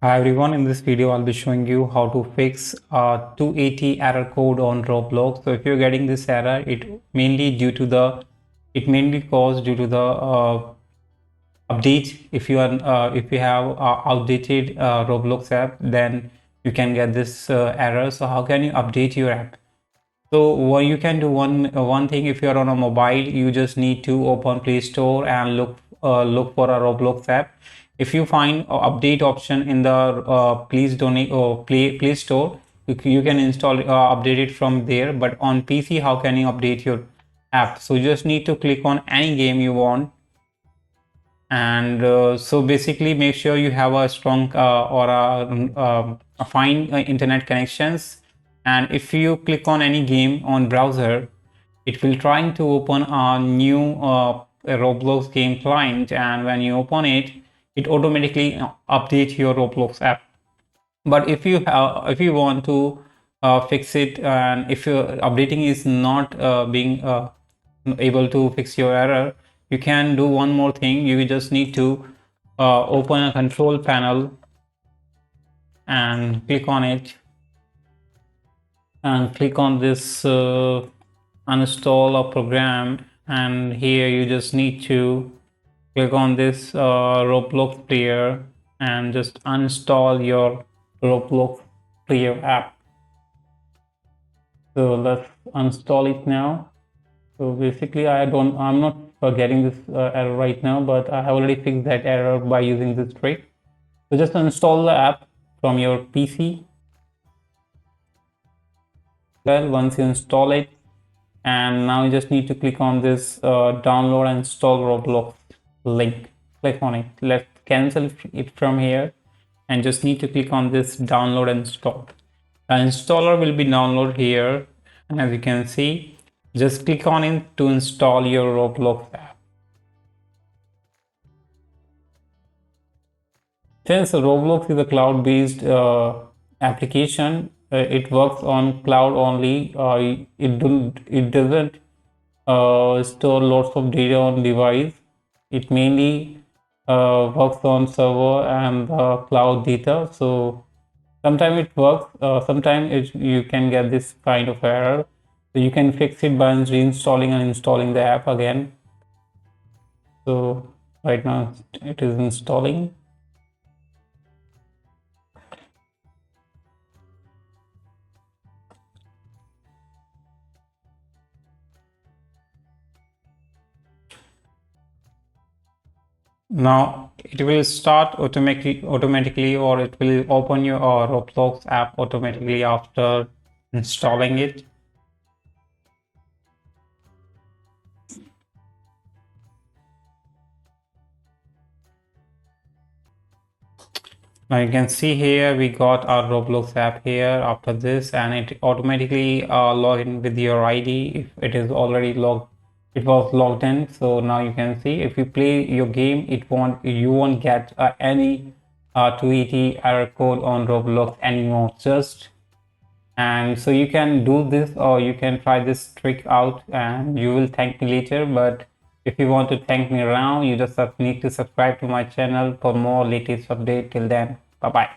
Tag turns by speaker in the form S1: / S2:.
S1: Hi everyone, in this video I'll be showing you how to fix 280 error code on Roblox. So if you're getting this error, it mainly caused due to the update. If you have outdated Roblox app, then you can get this error. So how can you update your app? So what you can do, one thing, if you're on a mobile, you just need to open Play Store and look for a Roblox app. If you find a update option in the please donate or Play Store, you can install update it from there. But on PC, how can you update your app? So you just need to click on any game you want, and so basically make sure you have a strong a fine internet connections. And if you click on any game on browser, it will trying to open a new Roblox game client, and when you open it, it automatically updates your Roblox app. But if you want to fix it, and if your updating is not being able to fix your error, you can do one more thing. You just need to open a control panel and click on it, and click on this uninstall a program, and here you just need to click on this Roblox player and just uninstall your Roblox player app. So let's uninstall it now. So basically I'm not getting this error right now, but I have already fixed that error by using this trick. So just install the app from your PC. Well, once you install it, and now you just need to click on this download and install Roblox link. Click on it. Let's cancel it from here, and just need to click on this download and install. The installer will be downloaded here, and as you can see, just click on it to install your Roblox app. Since Roblox is a cloud-based application, it works on cloud only. It doesn't store lots of data on device. It mainly works on server and cloud data. So sometimes it works, sometimes you can get this kind of error. So you can fix it by reinstalling and installing the app again. So right now it is installing. Now it will start automatically, or it will open your Roblox app automatically after installing it. Now you can see here we got our Roblox app here after this, and it automatically log in with your ID if it is already logged. It was logged in. So now you can see if you play your game, you won't get any 280 error code on Roblox anymore. And so you can do this, or you can try this trick out, and you will thank me later. But if you want to thank me around, you just need to subscribe to my channel for more latest update. Till then, bye bye.